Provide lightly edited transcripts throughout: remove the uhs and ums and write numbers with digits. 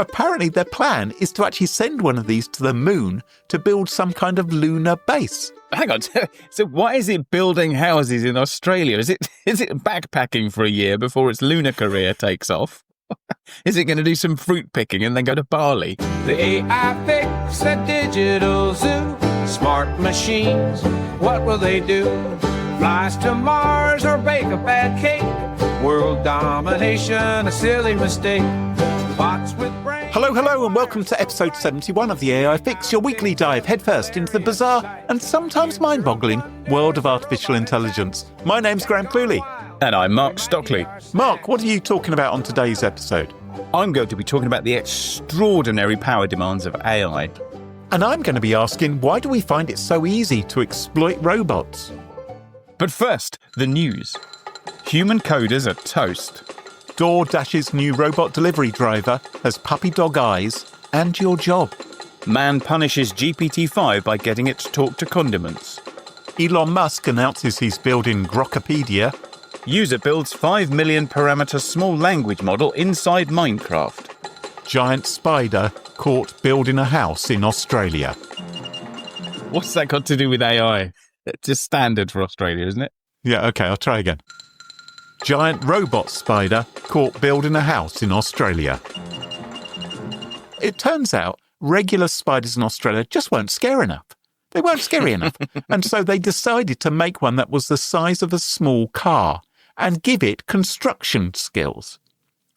Apparently their plan is to actually send one of these to the moon to build some kind of lunar base. Hang on. So why is it building houses in Australia? Is it backpacking for a year before its lunar career takes off? Is it going to do some fruit picking and then go to Bali? The AI fix a digital zoo. Smart machines, what will they do? Flies to Mars or bake a bad cake? World domination, a silly mistake. Bots with brains. Hello, and welcome to episode 71 of the AI Fix, your weekly dive headfirst into the bizarre and sometimes mind-boggling world of artificial intelligence. My name's Graham Cluley. And I'm Mark Stockley. Mark, what are you talking about on today's episode? I'm going to be talking about the extraordinary power demands of AI. And I'm going to be asking, why do we find it so easy to exploit robots? But first, the news. Human coders are toast. DoorDash's new robot delivery driver has puppy dog eyes and your job. Man punishes GPT-5 by getting it to talk to condiments. Elon Musk announces he's building Grokpedia. User builds 5 million parameter small language model inside Minecraft. Giant spider caught building a house in Australia. What's that got to do with AI? It's just standard for Australia, isn't it? Yeah, okay, I'll try again. Giant robot spider caught building a house in Australia. It turns out regular spiders in Australia just weren't scary enough. They weren't scary enough. And so they decided to make one that was the size of a small car and give it construction skills.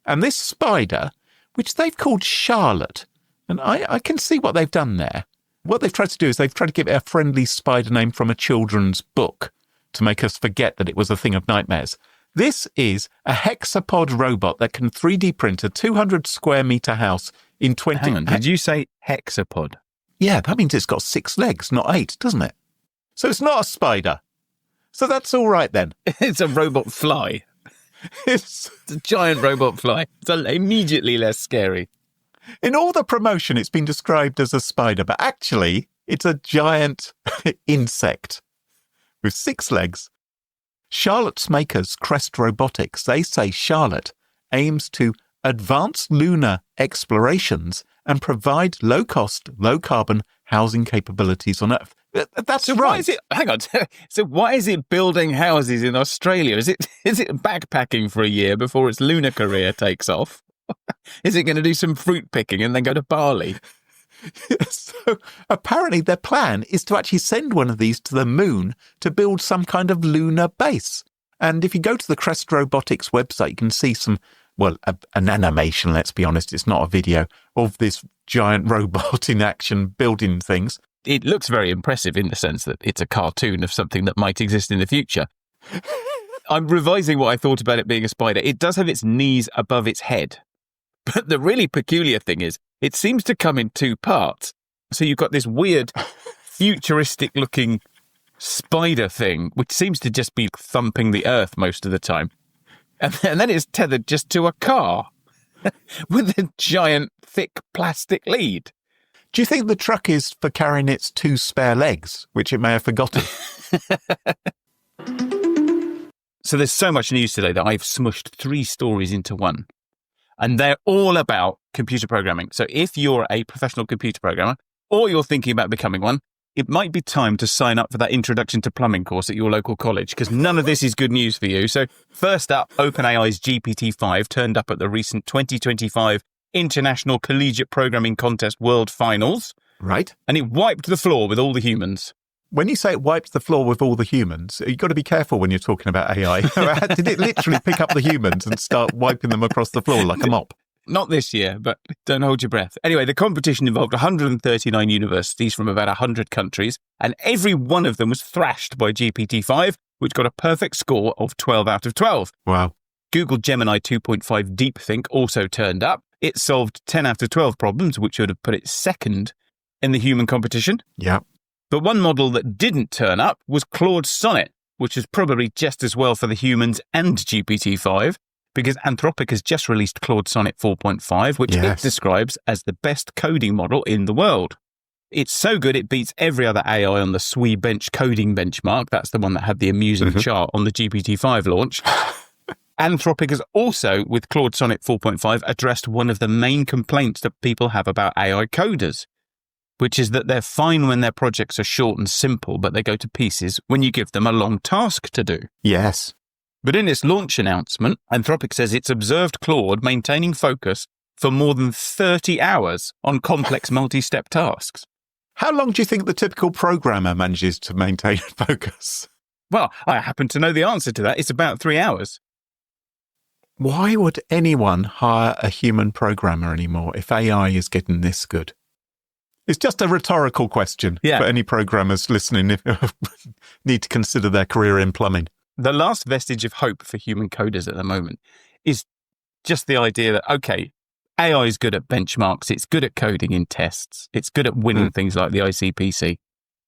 And this spider, which they've called Charlotte, and I can see what they've done there. What they've tried to do is they've tried to give it a friendly spider name from a children's book to make us forget that it was a thing of nightmares. This is a hexapod robot that can 3D print a 200 square metre house in 20... Hang on, did you say hexapod? Yeah, that means it's got 6 legs, not 8, doesn't it? So it's not a spider. So that's all right then. It's a robot fly. It's a giant robot fly. It's immediately less scary. In all the promotion, it's been described as a spider, but actually, it's a giant insect with 6 legs. Charlotte's makers, Crest Robotics, they say Charlotte aims to advance lunar explorations and provide low-cost, low-carbon housing capabilities on Earth. That's so right. Hang on. So why is it building houses in Australia? Is it backpacking for a year before its lunar career takes off? Is it going to do some fruit picking and then go to Bali? So apparently their plan is to actually send one of these to the moon to build some kind of lunar base. And if you go to the Crest Robotics website, you can see some, an animation, let's be honest, it's not a video, of this giant robot in action building things. It looks very impressive in the sense that it's a cartoon of something that might exist in the future. I'm revising what I thought about it being a spider. It does have its knees above its head. But the really peculiar thing is, it seems to come in 2 parts. So you've got this weird, futuristic-looking spider thing, which seems to just be thumping the earth most of the time. And then it's tethered just to a car with a giant, thick plastic lead. Do you think the truck is for carrying its 2 spare legs, which it may have forgotten? So there's so much news today that I've smushed 3 stories into one. And they're all about computer programming. So if you're a professional computer programmer or you're thinking about becoming one, it might be time to sign up for that Introduction to Plumbing course at your local college, because none of this is good news for you. So first up, OpenAI's GPT-5 turned up at the recent 2025 International Collegiate Programming Contest World Finals. Right. And it wiped the floor with all the humans. When you say it wiped the floor with all the humans, you've got to be careful when you're talking about AI. Did it literally pick up the humans and start wiping them across the floor like a mop? Not this year, but don't hold your breath. Anyway, the competition involved 139 universities from about 100 countries, and every one of them was thrashed by GPT-5, which got a perfect score of 12 out of 12. Wow. Google Gemini 2.5 DeepThink also turned up. It solved 10 out of 12 problems, which would have put it second in the human competition. Yeah. But one model that didn't turn up was Claude Sonnet, which is probably just as well for the humans and GPT-5, because Anthropic has just released Claude Sonnet 4.5, which it describes as the best coding model in the world. It's so good it beats every other AI on the SWE Bench coding benchmark. That's the one that had the amusing chart on the GPT-5 launch. Anthropic has also, with Claude Sonnet 4.5, addressed one of the main complaints that people have about AI coders, which is that they're fine when their projects are short and simple, but they go to pieces when you give them a long task to do. Yes. But in its launch announcement, Anthropic says it's observed Claude maintaining focus for more than 30 hours on complex multi-step tasks. How long do you think the typical programmer manages to maintain focus? Well, I happen to know the answer to that. It's about 3 hours. Why would anyone hire a human programmer anymore if AI is getting this good? It's just a rhetorical question for any programmers listening if need to consider their career in plumbing. The last vestige of hope for human coders at the moment is just the idea that, okay, AI is good at benchmarks, it's good at coding in tests, it's good at winning things like the ICPC.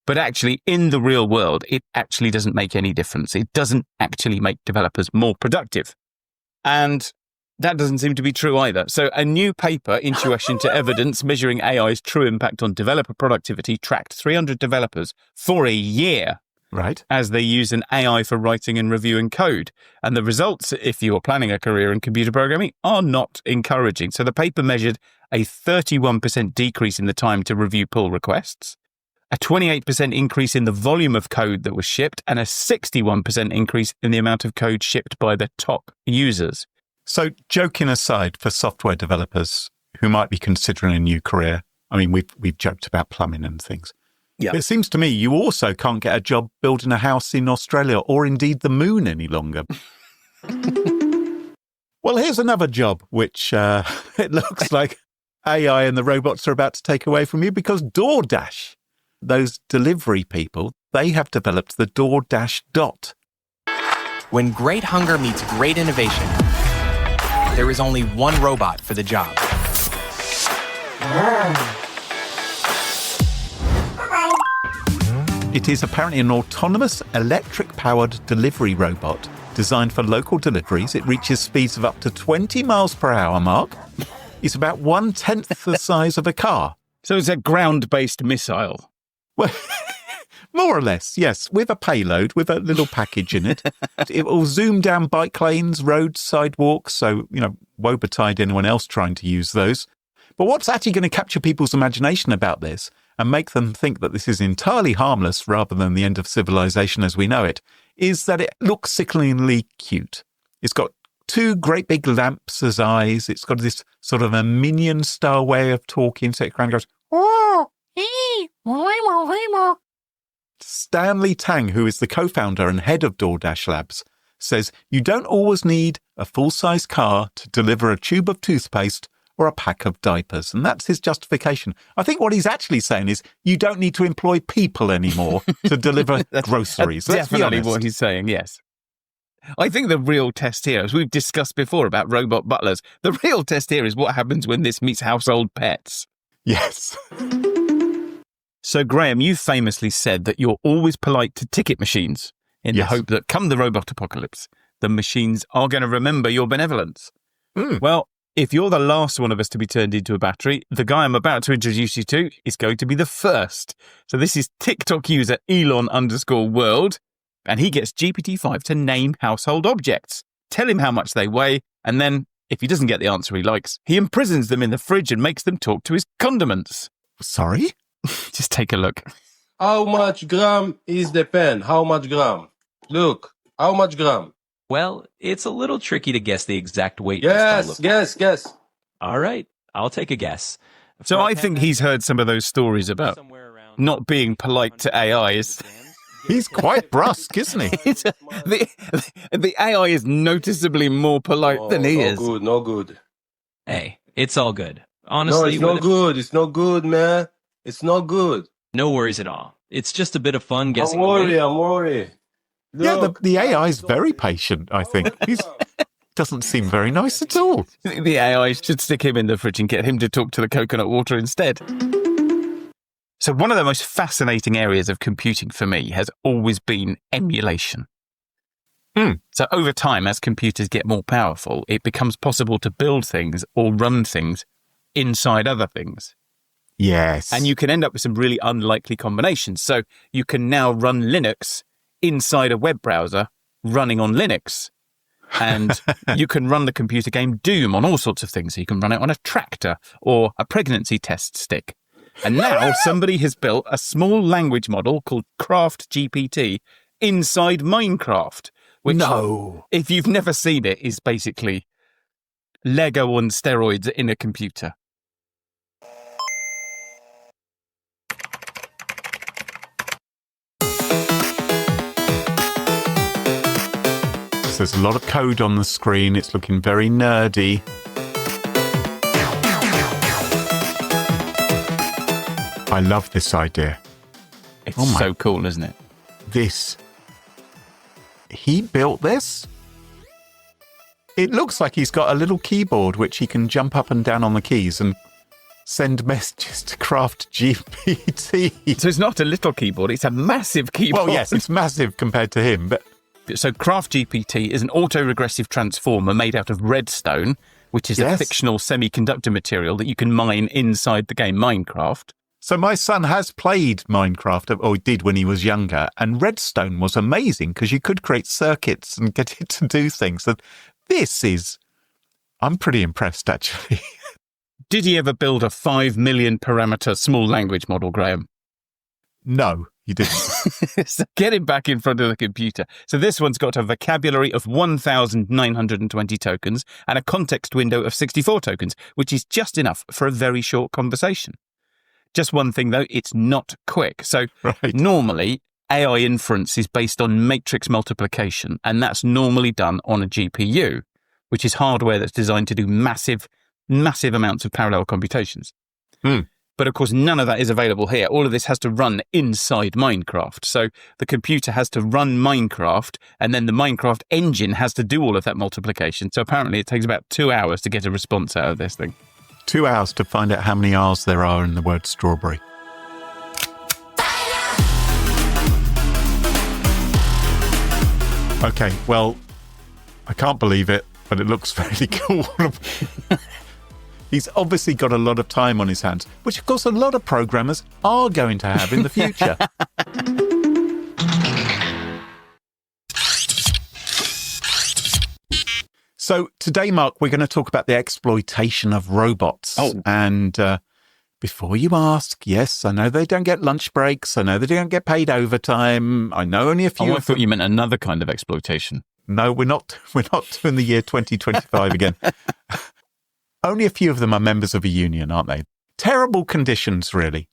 But actually, in the real world, it actually doesn't make any difference. It doesn't actually make developers more productive. And that doesn't seem to be true either. So a new paper, Intuition to Evidence, measuring AI's true impact on developer productivity, tracked 300 developers for a year. Right. As they use an AI for writing and reviewing code. And the results, if you are planning a career in computer programming, are not encouraging. So the paper measured a 31% decrease in the time to review pull requests, a 28% increase in the volume of code that was shipped, and a 61% increase in the amount of code shipped by the top users. So, joking aside, for software developers who might be considering a new career, I mean, we've joked about plumbing and things. Yeah. It seems to me you also can't get a job building a house in Australia or indeed the moon any longer. Well, here's another job which it looks like AI and the robots are about to take away from you, because DoorDash, those delivery people, they have developed the DoorDash Dot. When great hunger meets great innovation, there is only one robot for the job. It is apparently an autonomous electric-powered delivery robot designed for local deliveries. It reaches speeds of up to 20 miles per hour, Mark. It's about 1/10 the size of a car. So it's a ground-based missile. Well, more or less, yes, with a payload, with a little package in it. It will zoom down bike lanes, roads, sidewalks, so, woe betide anyone else trying to use those. But what's actually going to capture people's imagination about this and make them think that this is entirely harmless rather than the end of civilization as we know it, is that it looks sickeningly cute. It's got two great big lamps as eyes. It's got this sort of a minion-style way of talking. So it kind of goes, oh, ee, Stanley Tang, who is the co-founder and head of DoorDash Labs, says you don't always need a full-size car to deliver a tube of toothpaste or a pack of diapers. And that's his justification. I think what he's actually saying is you don't need to employ people anymore to deliver groceries. That's definitely what he's saying, yes. I think the real test here, as we've discussed before about robot butlers, the real test here is what happens when this meets household pets. Yes. So, Graham, you famously said that you're always polite to ticket machines in the hope that come the robot apocalypse, the machines are going to remember your benevolence. Well, if you're the last one of us to be turned into a battery, the guy I'm about to introduce you to is going to be the first. So this is TikTok user Elon_world, and he gets GPT-5 to name household objects, tell him how much they weigh, and then, if he doesn't get the answer he likes, he imprisons them in the fridge and makes them talk to his condiments. Sorry? Just take a look. How much gram is the pen? How much gram? Look, how much gram? Well, it's a little tricky to guess the exact weight. Guess. All right, I'll take a guess. So I think he's heard some of those stories about not being polite to AIs. He's quite brusque, isn't he? The AI is noticeably more polite than he is. No good. Hey, it's all good. Honestly, no, it's not good. It's not good, man. It's not good. No worries at all. It's just a bit of fun guessing. I'm worried. Yeah, the AI is very patient, I think. He doesn't seem very nice at all. The AI should stick him in the fridge and get him to talk to the coconut water instead. So one of the most fascinating areas of computing for me has always been emulation. So over time, as computers get more powerful, it becomes possible to build things or run things inside other things. Yes. And you can end up with some really unlikely combinations. So you can now run Linux inside a web browser running on Linux. And you can run the computer game Doom on all sorts of things. So you can run it on a tractor or a pregnancy test stick. And now somebody has built a small language model called Craft GPT inside Minecraft. Which, if you've never seen it, is basically Lego on steroids in a computer. There's a lot of code on the screen. It's looking very nerdy. I love this idea. It's so cool, isn't it? He built this? It looks like he's got a little keyboard which he can jump up and down on the keys and send messages to Craft GPT. So it's not a little keyboard, it's a massive keyboard. Well, yes, it's massive compared to him, but... So Craft GPT is an autoregressive transformer made out of redstone, which is a fictional semiconductor material that you can mine inside the game Minecraft. So my son has played Minecraft, or he did when he was younger, and redstone was amazing because you could create circuits and get it to do things. And I'm pretty impressed, actually. Did he ever build a 5 million parameter small language model, Graham? No, you didn't. So get him back in front of the computer. So this one's got a vocabulary of 1,920 tokens and a context window of 64 tokens, which is just enough for a very short conversation. Just one thing, though, it's not quick. So normally, AI inference is based on matrix multiplication, and that's normally done on a GPU, which is hardware that's designed to do massive amounts of parallel computations. But of course, none of that is available here. All of this has to run inside Minecraft. So the computer has to run Minecraft, and then the Minecraft engine has to do all of that multiplication. So apparently it takes about 2 hours to get a response out of this thing. 2 hours to find out how many R's there are in the word strawberry. Okay, well, I can't believe it, but it looks fairly cool. He's obviously got a lot of time on his hands, which, of course, a lot of programmers are going to have in the future. So today, Mark, we're going to talk about the exploitation of robots. And before you ask, yes, I know they don't get lunch breaks. I know they don't get paid overtime. I know only a few. I thought you meant another kind of exploitation. No, we're not doing the year 2025 again. Only a few of them are members of a union, aren't they? Terrible conditions, really,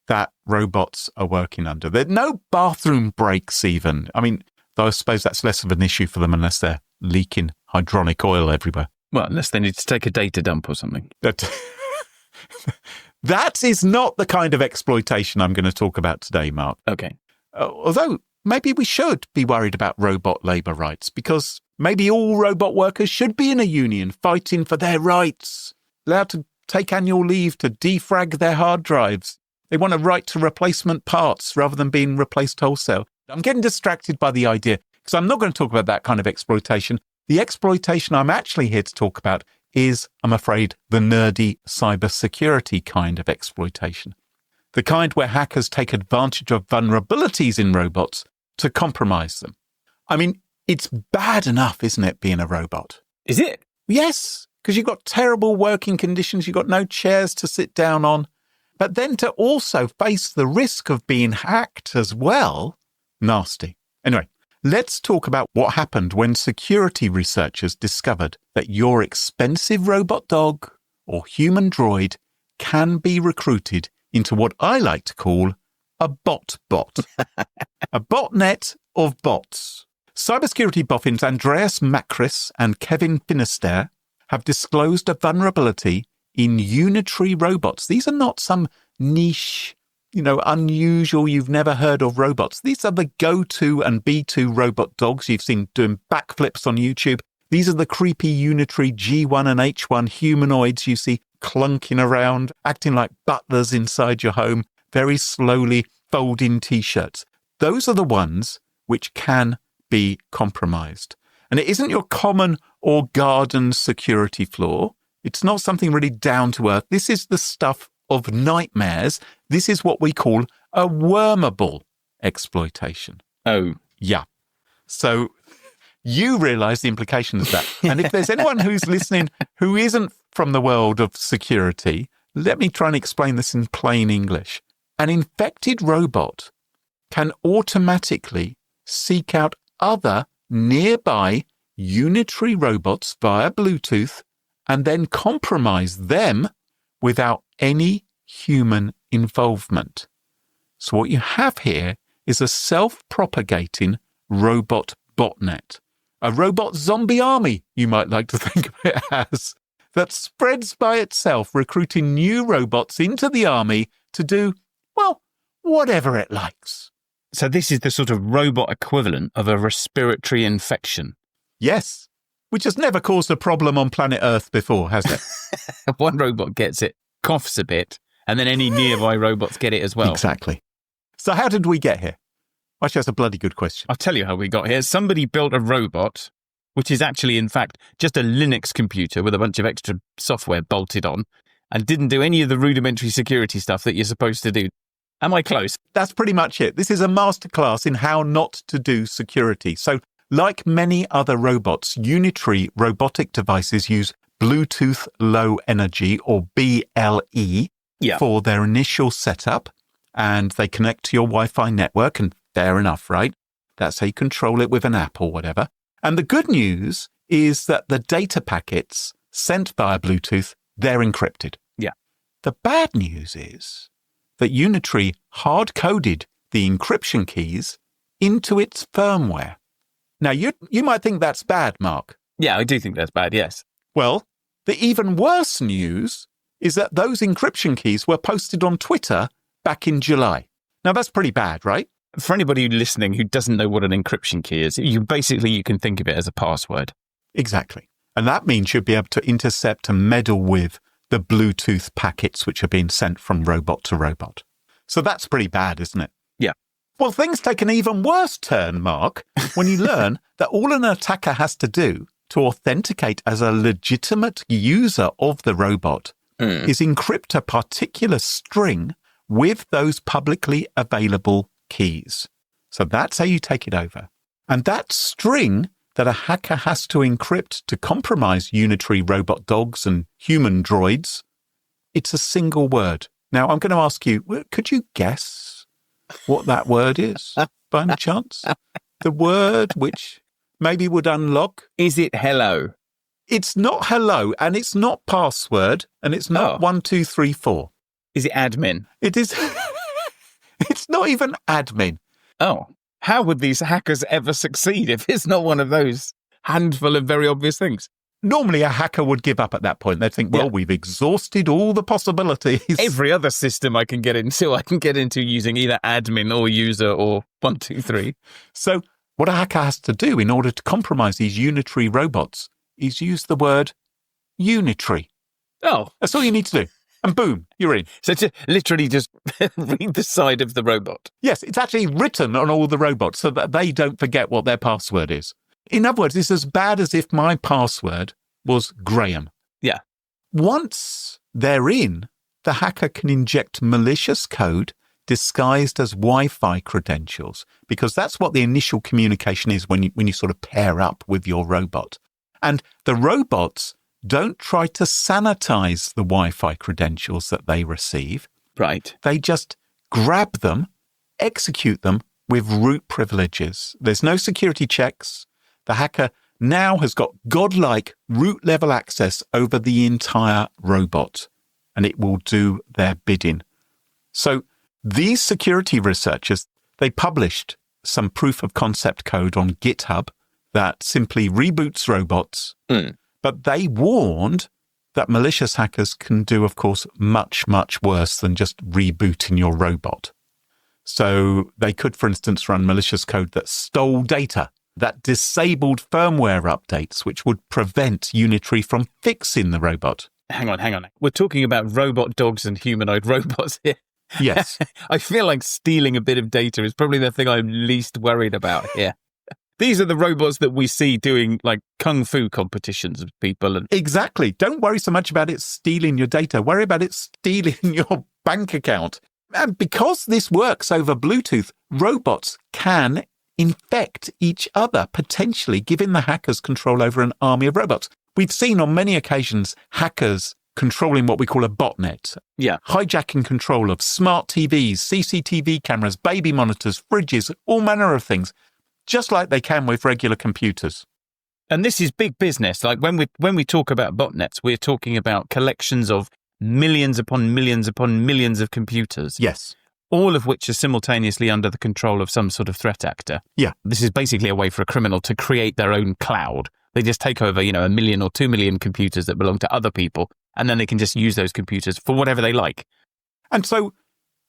that robots are working under. There are no bathroom breaks even. I mean, though I suppose that's less of an issue for them unless they're leaking hydraulic oil everywhere. Well, unless they need to take a data dump or something. That is not the kind of exploitation I'm going to talk about today, Mark. Okay. Although maybe we should be worried about robot labour rights, because maybe all robot workers should be in a union fighting for their rights, allowed to take annual leave to defrag their hard drives. They want a right to replacement parts rather than being replaced wholesale. I'm getting distracted by the idea because I'm not going to talk about that kind of exploitation. The exploitation I'm actually here to talk about is, I'm afraid, the nerdy cybersecurity kind of exploitation. The kind where hackers take advantage of vulnerabilities in robots to compromise them. I mean, it's bad enough, isn't it, being a robot? Is it? Yes, because you've got terrible working conditions, you've got no chairs to sit down on. But then to also face the risk of being hacked as well, nasty. Anyway, let's talk about what happened when security researchers discovered that your expensive robot dog or human droid can be recruited into what I like to call a bot. A botnet of bots. Cybersecurity boffins Andreas Makris and Kevin Finisterre have disclosed a vulnerability in Unitree robots. These are not some niche, unusual, you've never heard of robots. These are the go-to and B2 robot dogs you've seen doing backflips on YouTube. These are the creepy Unitree G1 and H1 humanoids you see clunking around, acting like butlers inside your home, very slowly folding T-shirts. Those are the ones which can be compromised. And it isn't your common or garden security flaw. It's not something really down to earth. This is the stuff of nightmares. This is what we call a wormable exploitation. Oh. Yeah. So You realise the implications of that. And if there's anyone who's listening who isn't from the world of security, let me try and explain this in plain English. An infected robot can automatically seek out other nearby Unitree robots via Bluetooth and then compromise them without any human involvement. So what you have here is a self-propagating robot botnet. A robot zombie army, you might like to think of it as, that spreads by itself, recruiting new robots into the army to do, well, whatever it likes. So this is the sort of robot equivalent of a respiratory infection. Yes, which has never caused a problem on planet Earth before, has it? One robot gets it, coughs a bit, and then any nearby robots get it as well. Exactly. So how did we get here? Actually, that's a bloody good question. I'll tell you how we got here. Somebody built a robot, which is actually, in fact, just a Linux computer with a bunch of extra software bolted on, and didn't do any of the rudimentary security stuff that you're supposed to do. Am I close? That's pretty much it. This is a masterclass in how not to do security. So, like many other robots, Unitree robotic devices use Bluetooth Low Energy, or BLE, for their initial setup, and they connect to your Wi-Fi network, and fair enough, right? That's how you control it with an app or whatever. And the good news is that the data packets sent via Bluetooth, they're encrypted. Yeah. The bad news is that Unitree hard-coded the encryption keys into its firmware. Now, you might think that's bad, Mark. Yeah, I do think that's bad, yes. Well, the even worse news is that those encryption keys were posted on Twitter back in July. Now, that's pretty bad, right? For anybody listening who doesn't know what an encryption key is, you can think of it as a password. Exactly. And that means you'll be able to intercept and meddle with the Bluetooth packets which are being sent from robot to robot. So that's pretty bad, isn't it? Yeah. Well, things take an even worse turn, Mark, when you learn that all an attacker has to do to authenticate as a legitimate user of the robot is encrypt a particular string with those publicly available keys. So that's how you take it over. And that string that a hacker has to encrypt to compromise Unitree robot dogs and human droids, it's a single word. Now, I'm going to ask you, could you guess what that word is, by any chance? The word which maybe would unlock? Is it hello? It's not hello, and it's not password, and it's not 1, 2, 3, 4. Is it admin? It is. It's not even admin. Oh, how would these hackers ever succeed if it's not one of those handful of very obvious things? Normally, a hacker would give up at that point. They'd think, well, we've exhausted all the possibilities. Every other system I can get into using either admin or user or 1, 2, 3. So what a hacker has to do in order to compromise these Unitree robots is use the word Unitree. Oh. That's all you need to do. And boom, you're in. So to literally just read the side of the robot. Yes, it's actually written on all the robots so that they don't forget what their password is. In other words, it's as bad as if my password was Graham. Yeah. Once they're in, the hacker can inject malicious code disguised as Wi-Fi credentials, because that's what the initial communication is when you sort of pair up with your robot. And the robots don't try to sanitize the Wi-Fi credentials that they receive. Right. They just grab them, execute them with root privileges. There's no security checks. The hacker now has got godlike root-level access over the entire robot, and it will do their bidding. So these security researchers, they published some proof of concept code on GitHub that simply reboots robots. But they warned that malicious hackers can do, of course, much, much worse than just rebooting your robot. So they could, for instance, run malicious code that stole data, that disabled firmware updates, which would prevent Unitree from fixing the robot. Hang on. We're talking about robot dogs and humanoid robots here. Yes. I feel like stealing a bit of data is probably the thing I'm least worried about here. These are the robots that we see doing like kung fu competitions with people. Exactly. Don't worry so much about it stealing your data. Worry about it stealing your bank account. And because this works over Bluetooth, robots can infect each other, potentially giving the hackers control over an army of robots. We've seen on many occasions hackers controlling what we call a botnet. Yeah. Hijacking control of smart TVs, CCTV cameras, baby monitors, fridges, all manner of things, just like they can with regular computers. And this is big business. Like when we talk about botnets, we're talking about collections of millions upon millions upon millions of computers. Yes. All of which are simultaneously under the control of some sort of threat actor. Yeah. This is basically a way for a criminal to create their own cloud. They just take over, 1 million or 2 million computers that belong to other people, and then they can just use those computers for whatever they like. And so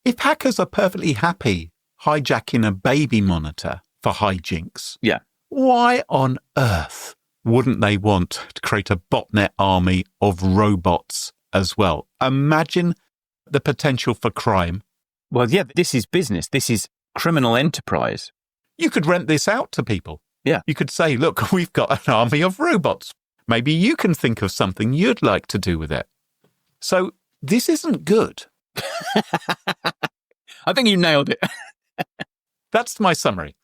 if hackers are perfectly happy hijacking a baby monitor for hijinks, Yeah. why on earth wouldn't they want to create a botnet army of robots as well? Imagine the potential for crime. Well, yeah, this is business. This is criminal enterprise. You could rent this out to people. Yeah. You could say, look, we've got an army of robots. Maybe you can think of something you'd like to do with it. So this isn't good. I think you nailed it. That's my summary.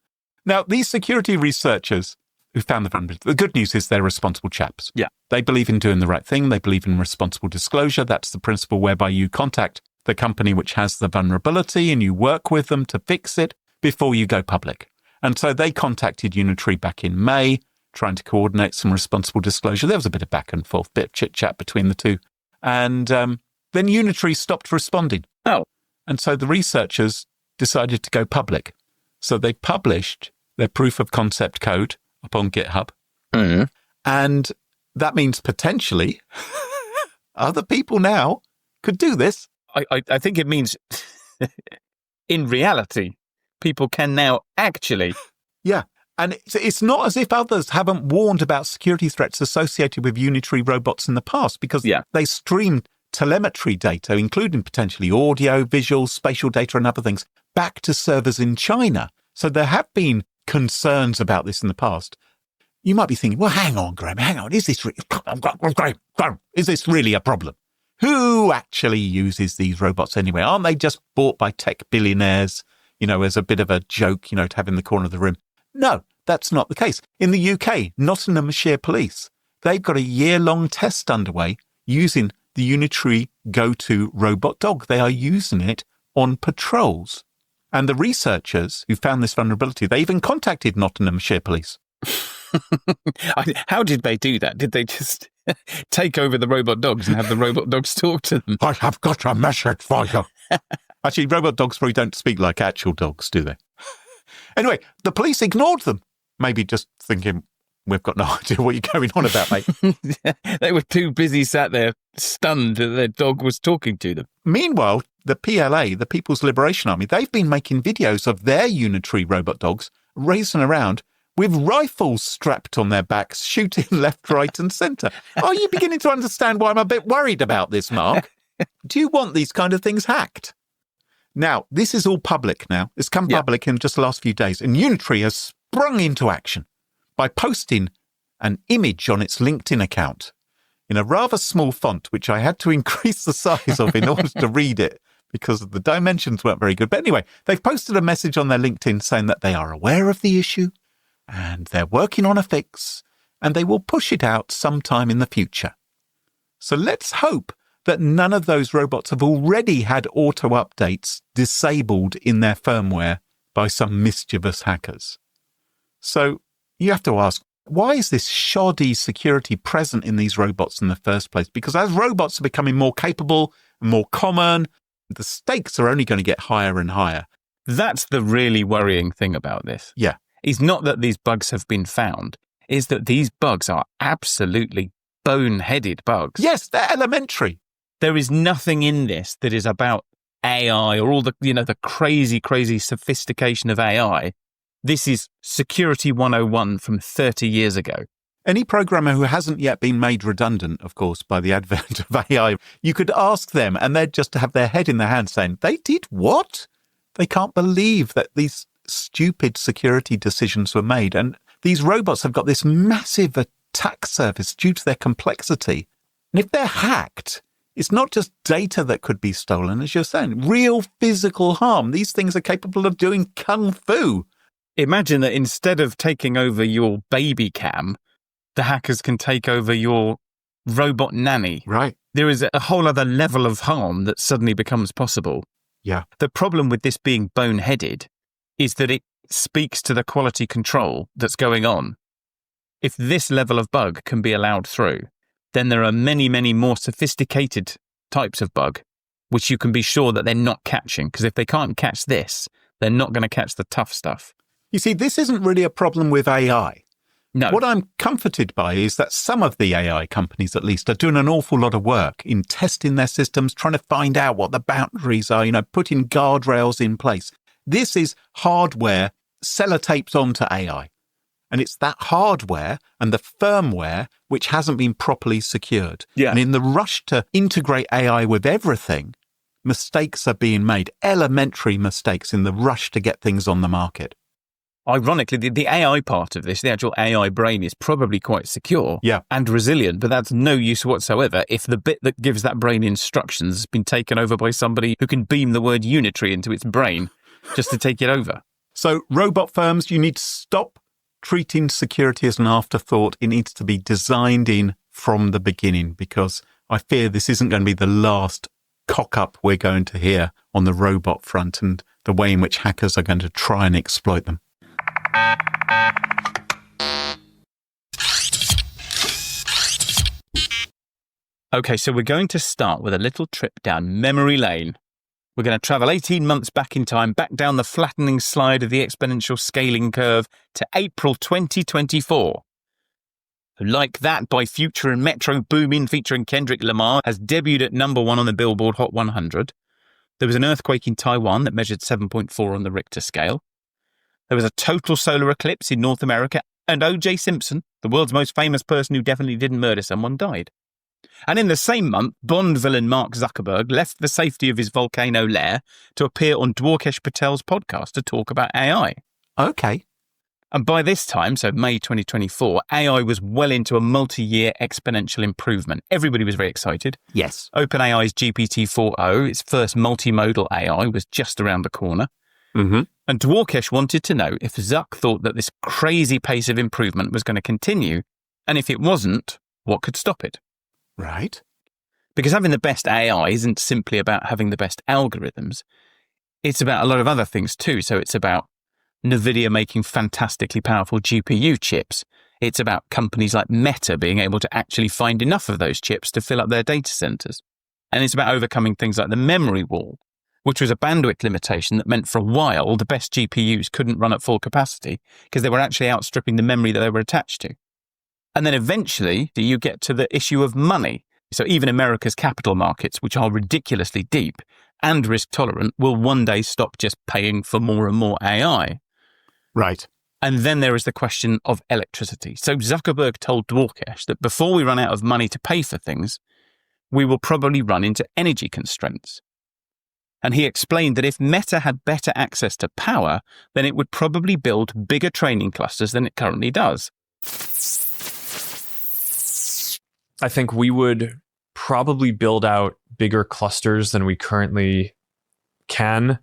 Now, these security researchers who found the vulnerability, the good news is they're responsible chaps. Yeah. They believe in doing the right thing. They believe in responsible disclosure. That's the principle whereby you contact the company which has the vulnerability and you work with them to fix it before you go public. And so they contacted Unitree back in May, trying to coordinate some responsible disclosure. There was a bit of back and forth, bit of chit-chat between the two. And then Unitree stopped responding. Oh. And so the researchers decided to go public. So they published their proof of concept code up on GitHub. Mm. And that means potentially other people now could do this. I think it means, in reality, people can now actually. Yeah. And it's not as if others haven't warned about security threats associated with Unitree robots in the past, because they streamed telemetry data, including potentially audio, visual, spatial data and other things, back to servers in China. So there have been concerns about this in the past. You might be thinking, well, hang on, Graham, hang on. Is this really a problem? Who actually uses these robots anyway? Aren't they just bought by tech billionaires, as a bit of a joke, to have in the corner of the room? No, that's not the case. In the UK, Nottinghamshire Police, they've got a year-long test underway using the Unitree Go-To robot dog. They are using it on patrols. And the researchers who found this vulnerability, they even contacted Nottinghamshire Police. How did they do that? Did they just take over the robot dogs and have the robot dogs talk to them? I have got a message for you. Actually, robot dogs probably don't speak like actual dogs, do they? Anyway, the police ignored them. Maybe just thinking, we've got no idea what you're going on about, mate. They were too busy sat there stunned that their dog was talking to them. Meanwhile, the PLA, the People's Liberation Army, they've been making videos of their Unitree robot dogs racing around with rifles strapped on their backs, shooting left, right and centre. Are you beginning to understand why I'm a bit worried about this, Mark? Do you want these kind of things hacked? Now, this is all public now. It's come public in just the last few days. And Unitree has sprung into action by posting an image on its LinkedIn account in a rather small font, which I had to increase the size of in order to read it because the dimensions weren't very good. But anyway, they've posted a message on their LinkedIn saying that they are aware of the issue and they're working on a fix and they will push it out sometime in the future. So let's hope that none of those robots have already had auto updates disabled in their firmware by some mischievous hackers. So you have to ask, why is this shoddy security present in these robots in the first place? Because as robots are becoming more capable and more common, the stakes are only going to get higher and higher. That's the really worrying thing about this. Yeah. Is not that these bugs have been found, is that these bugs are absolutely boneheaded bugs. Yes, they're elementary. There is nothing in this that is about AI or all the, the crazy, crazy sophistication of AI. This is Security 101 from 30 years ago. Any programmer who hasn't yet been made redundant, of course, by the advent of AI, you could ask them and they'd just have their head in their hands saying, they did what? They can't believe that these stupid security decisions were made. And these robots have got this massive attack surface due to their complexity. And if they're hacked, it's not just data that could be stolen, as you're saying, real physical harm. These things are capable of doing kung fu. Imagine that instead of taking over your baby cam, the hackers can take over your robot nanny. Right. There is a whole other level of harm that suddenly becomes possible. Yeah. The problem with this being boneheaded is that it speaks to the quality control that's going on. If this level of bug can be allowed through, then there are many, many more sophisticated types of bug which you can be sure that they're not catching, because if they can't catch this, they're not going to catch the tough stuff. You see, this isn't really a problem with AI. No. What I'm comforted by is that some of the AI companies, at least, are doing an awful lot of work in testing their systems, trying to find out what the boundaries are, putting guardrails in place. This is hardware sellotaped onto AI. And it's that hardware and the firmware which hasn't been properly secured. Yeah. And in the rush to integrate AI with everything, mistakes are being made, elementary mistakes in the rush to get things on the market. Ironically, the AI part of this, the actual AI brain, is probably quite secure and resilient, but that's no use whatsoever if the bit that gives that brain instructions has been taken over by somebody who can beam the word Unitree into its brain just to take it over. So robot firms, you need to stop treating security as an afterthought. It needs to be designed in from the beginning, because I fear this isn't going to be the last cock-up we're going to hear on the robot front and the way in which hackers are going to try and exploit them. Okay, so we're going to start with a little trip down memory lane. We're going to travel 18 months back in time, back down the flattening slide of the exponential scaling curve to April 2024. Like That by Future and Metro Boomin featuring Kendrick Lamar has debuted at number 1 on the Billboard Hot 100. There was an earthquake in Taiwan that measured 7.4 on the Richter scale. There was a total solar eclipse in North America, and O.J. Simpson, the world's most famous person who definitely didn't murder someone, died. And in the same month, Bond villain Mark Zuckerberg left the safety of his volcano lair to appear on Dwarkesh Patel's podcast to talk about AI. Okay. And by this time, so May 2024, AI was well into a multi-year exponential improvement. Everybody was very excited. Yes. OpenAI's GPT-4o, its first multimodal AI, was just around the corner. Mm-hmm. And Dwarkesh wanted to know if Zuck thought that this crazy pace of improvement was going to continue, and if it wasn't, what could stop it? Right. Because having the best AI isn't simply about having the best algorithms. It's about a lot of other things too. So it's about NVIDIA making fantastically powerful GPU chips. It's about companies like Meta being able to actually find enough of those chips to fill up their data centers. And it's about overcoming things like the memory wall, which was a bandwidth limitation that meant for a while the best GPUs couldn't run at full capacity because they were actually outstripping the memory that they were attached to. And then eventually you get to the issue of money. So even America's capital markets, which are ridiculously deep and risk tolerant, will one day stop just paying for more and more AI. Right. And then there is the question of electricity. So Zuckerberg told Dwarkesh that before we run out of money to pay for things, we will probably run into energy constraints. And he explained that if Meta had better access to power, then it would probably build bigger training clusters than it currently does. I think we would probably build out bigger clusters than we currently can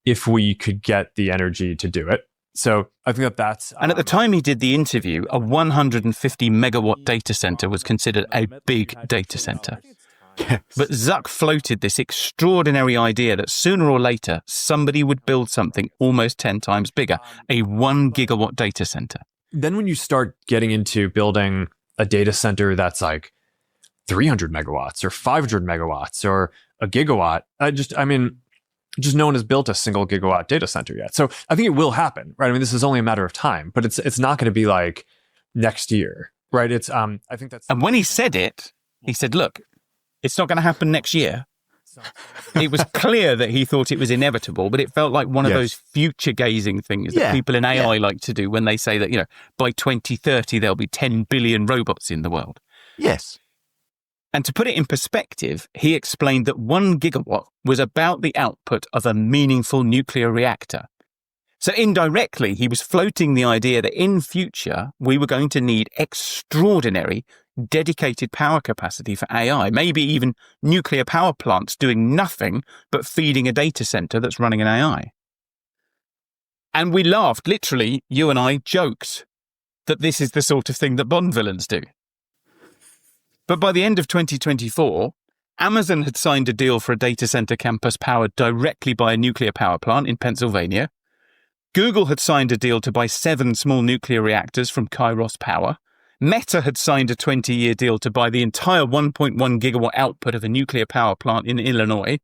if we could get the energy to do it. So I think that's... And at the time he did the interview, a 150 megawatt data center was considered a big data center. Yes. But Zuck floated this extraordinary idea that sooner or later somebody would build something almost 10 times bigger, a 1 gigawatt data center. Then when you start getting into building a data center that's like 300 megawatts or 500 megawatts or a gigawatt, just no one has built a single gigawatt data center yet. So I think it will happen, right? I mean, this is only a matter of time, but it's not going to be like next year, right? It's I think that's... And when he said it, he said, look, it's not going to happen next year. It was clear that he thought it was inevitable, but it felt like one of those future-gazing things that people in AI like to do when they say that, by 2030, there'll be 10 billion robots in the world. Yes. And to put it in perspective, he explained that 1 gigawatt was about the output of a meaningful nuclear reactor. So indirectly, he was floating the idea that in future, we were going to need extraordinary dedicated power capacity for AI, maybe even nuclear power plants doing nothing but feeding a data center that's running an AI. And we laughed, literally, you and I joked that this is the sort of thing that Bond villains do. But by the end of 2024, Amazon had signed a deal for a data center campus powered directly by a nuclear power plant in Pennsylvania. Google had signed a deal to buy 7 small nuclear reactors from Kairos Power. Meta had signed a 20-year deal to buy the entire 1.1 gigawatt output of a nuclear power plant in Illinois.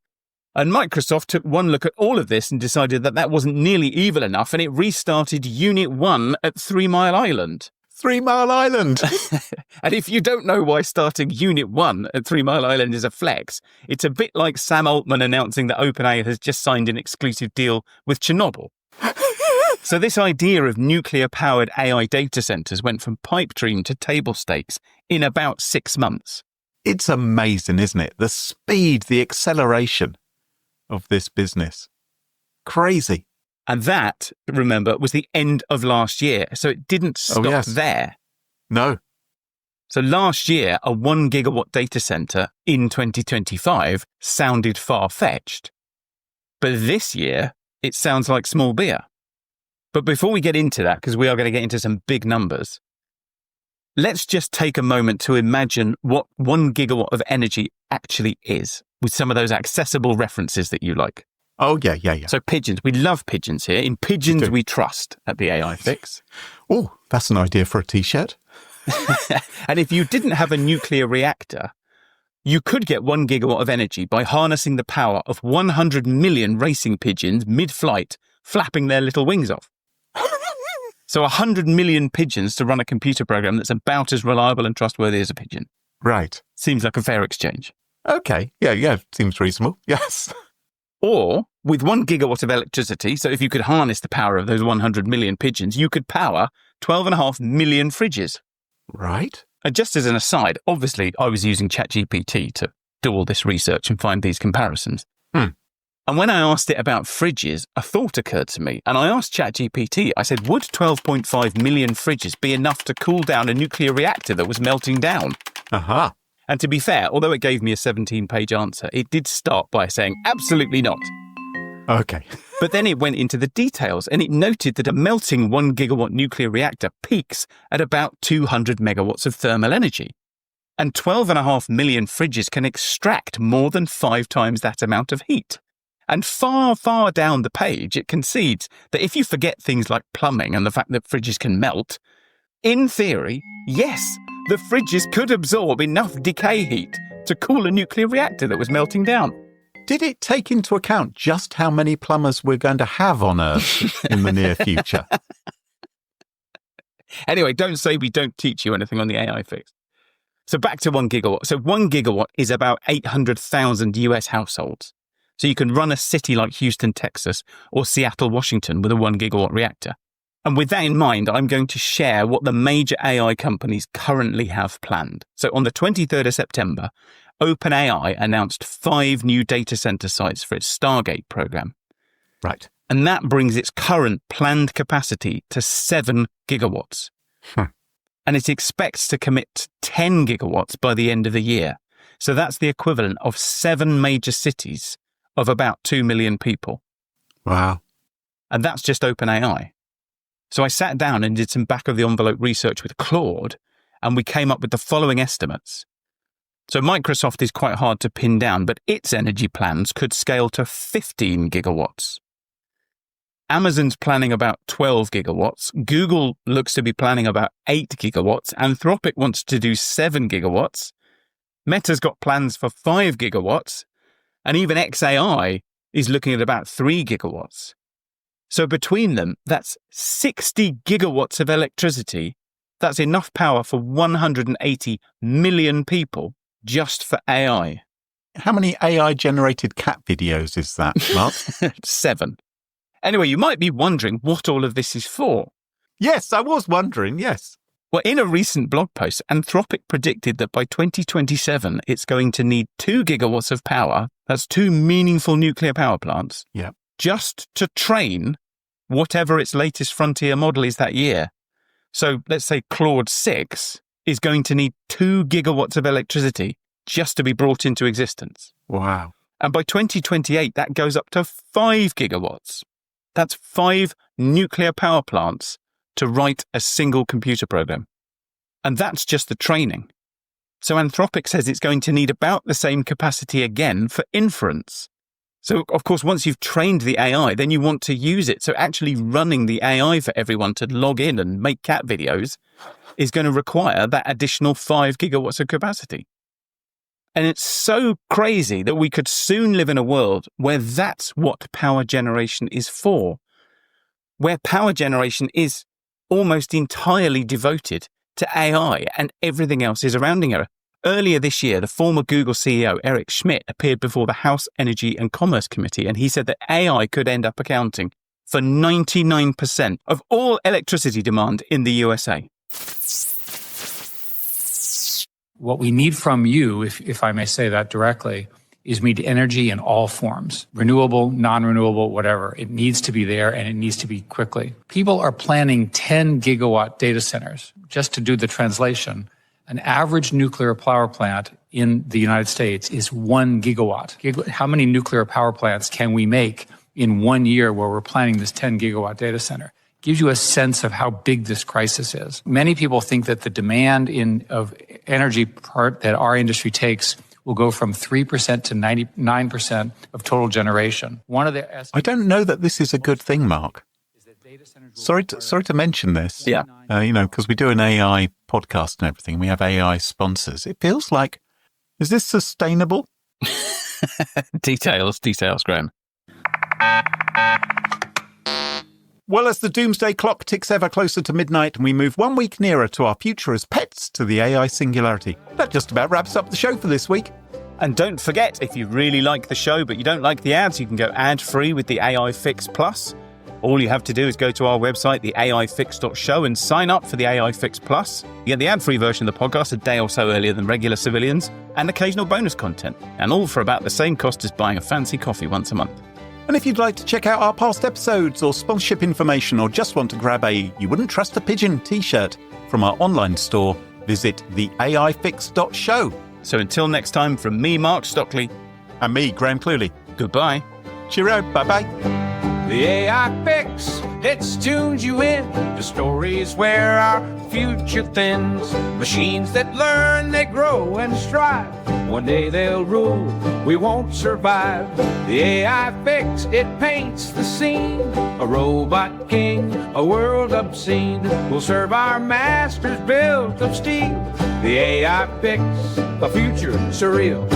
And Microsoft took one look at all of this and decided that that wasn't nearly evil enough, and it restarted Unit 1 at 3 Mile Island. 3 Mile Island. And if you don't know why starting Unit 1 at 3 Mile Island is a flex, it's a bit like Sam Altman announcing that OpenAI has just signed an exclusive deal with Chernobyl. So this idea of nuclear-powered AI data centers went from pipe dream to table stakes in about 6 months. It's amazing, isn't it? The speed, the acceleration of this business. Crazy. And that, remember, was the end of last year. So it didn't stop there. No. So last year, a 1 gigawatt data center in 2025 sounded far-fetched. But this year, it sounds like small beer. But before we get into that, because we are going to get into some big numbers, let's just take a moment to imagine what 1 gigawatt of energy actually is, with some of those accessible references that you like. Oh, yeah. So pigeons, we love pigeons here. In pigeons we trust at the AI Fix. Oh, that's an idea for a T-shirt. And if you didn't have a nuclear reactor, you could get 1 gigawatt of energy by harnessing the power of 100 million racing pigeons mid-flight, flapping their little wings off. So 100 million pigeons to run a computer program that's about as reliable and trustworthy as a pigeon. Right. Seems like a fair exchange. Okay. Yeah. Seems reasonable. Yes. Or with 1 gigawatt of electricity, so if you could harness the power of those 100 million pigeons, you could power 12.5 million fridges. Right. And just as an aside, obviously I was using ChatGPT to do all this research and find these comparisons. And when I asked it about fridges, a thought occurred to me. And I asked ChatGPT, I said, would 12.5 million fridges be enough to cool down a nuclear reactor that was melting down? Aha. And to be fair, although it gave me a 17-page answer, it did start by saying, absolutely not. Okay. But then it went into the details and it noted that a melting 1 gigawatt nuclear reactor peaks at about 200 megawatts of thermal energy. And 12.5 million fridges can extract more than 5 times that amount of heat. And far, far down the page, it concedes that if you forget things like plumbing and the fact that fridges can melt, in theory, yes, the fridges could absorb enough decay heat to cool a nuclear reactor that was melting down. Did it take into account just how many plumbers we're going to have on Earth in the near future? Anyway, don't say we don't teach you anything on the AI Fix. So back to 1 gigawatt. So 1 gigawatt is about 800,000 US households. So you can run a city like Houston, Texas, or Seattle, Washington with a 1 gigawatt reactor. And with that in mind, I'm going to share what the major AI companies currently have planned. So on the 23rd of September, OpenAI announced 5 new data center sites for its Stargate program. Right. And that brings its current planned capacity to 7 gigawatts. And it expects to commit to 10 gigawatts by the end of the year. So that's the equivalent of 7 major cities of about 2 million people. Wow. And that's just OpenAI. So I sat down and did some back-of-the-envelope research with Claude, and we came up with the following estimates. So Microsoft is quite hard to pin down, but its energy plans could scale to 15 gigawatts. Amazon's planning about 12 gigawatts. Google looks to be planning about 8 gigawatts. Anthropic wants to do 7 gigawatts. Meta's got plans for 5 gigawatts. And even XAI is looking at about 3 gigawatts. So between them, that's 60 gigawatts of electricity. That's enough power for 180 million people just for AI. How many AI-generated cat videos is that, Mark? 7. Anyway, you might be wondering what all of this is for. Yes, I was wondering, yes. Well, in a recent blog post, Anthropic predicted that by 2027, it's going to need 2 gigawatts of power. That's 2 meaningful nuclear power plants. Yeah. Just to train whatever its latest frontier model is that year. So let's say Claude 6 is going to need 2 gigawatts of electricity just to be brought into existence. Wow. And by 2028, that goes up to 5 gigawatts. That's 5 nuclear power plants to write a single computer program. And that's just the training. So Anthropic says it's going to need about the same capacity again for inference. So, of course, once you've trained the AI, then you want to use it. So actually running the AI for everyone to log in and make cat videos is going to require that additional 5 gigawatts of capacity. And it's so crazy that we could soon live in a world where that's what power generation is for, where power generation is almost entirely devoted to AI and everything else is surrounding her. Earlier this year, the former Google CEO, Eric Schmidt, appeared before the House Energy and Commerce Committee, and he said that AI could end up accounting for 99% of all electricity demand in the USA. What we need from you, if I may say that directly, is we need energy in all forms, renewable, non-renewable, whatever. It needs to be there and it needs to be quickly. People are planning 10 gigawatt data centers. Just to do the translation, an average nuclear power plant in the United States is 1 gigawatt. How many nuclear power plants can we make in 1 year where we're planning this 10 gigawatt data center? Gives you a sense of how big this crisis is. Many people think that the demand of energy part that our industry takes will go from 3% to 99% of total generation. I don't know that this is a good thing, Mark. Sorry to mention this. Yeah. Because we do an AI podcast and everything. We have AI sponsors. It feels like, is this sustainable? Details, Graham. Well, as the doomsday clock ticks ever closer to midnight and we move 1 week nearer to our future as pets to the AI singularity, that just about wraps up the show for this week. And don't forget, if you really like the show but you don't like the ads, you can go ad-free with the AI Fix Plus. All you have to do is go to our website, theaifix.show, and sign up for the AI Fix Plus. You get the ad-free version of the podcast a day or so earlier than regular civilians, and occasional bonus content, and all for about the same cost as buying a fancy coffee once a month. And if you'd like to check out our past episodes or sponsorship information or just want to grab a You Wouldn't Trust a Pigeon t-shirt from our online store, visit theaifix.show. So until next time, from me, Mark Stockley. And me, Graham Cluley. Goodbye. Cheerio. Bye-bye. The AI Fix, it tunes you in to stories where our future thins. Machines that learn, they grow and strive. One day they'll rule, we won't survive. The AI Fix, it paints the scene. A robot king, a world obscene. Will serve our masters built of steel. The AI Fix, a future surreal.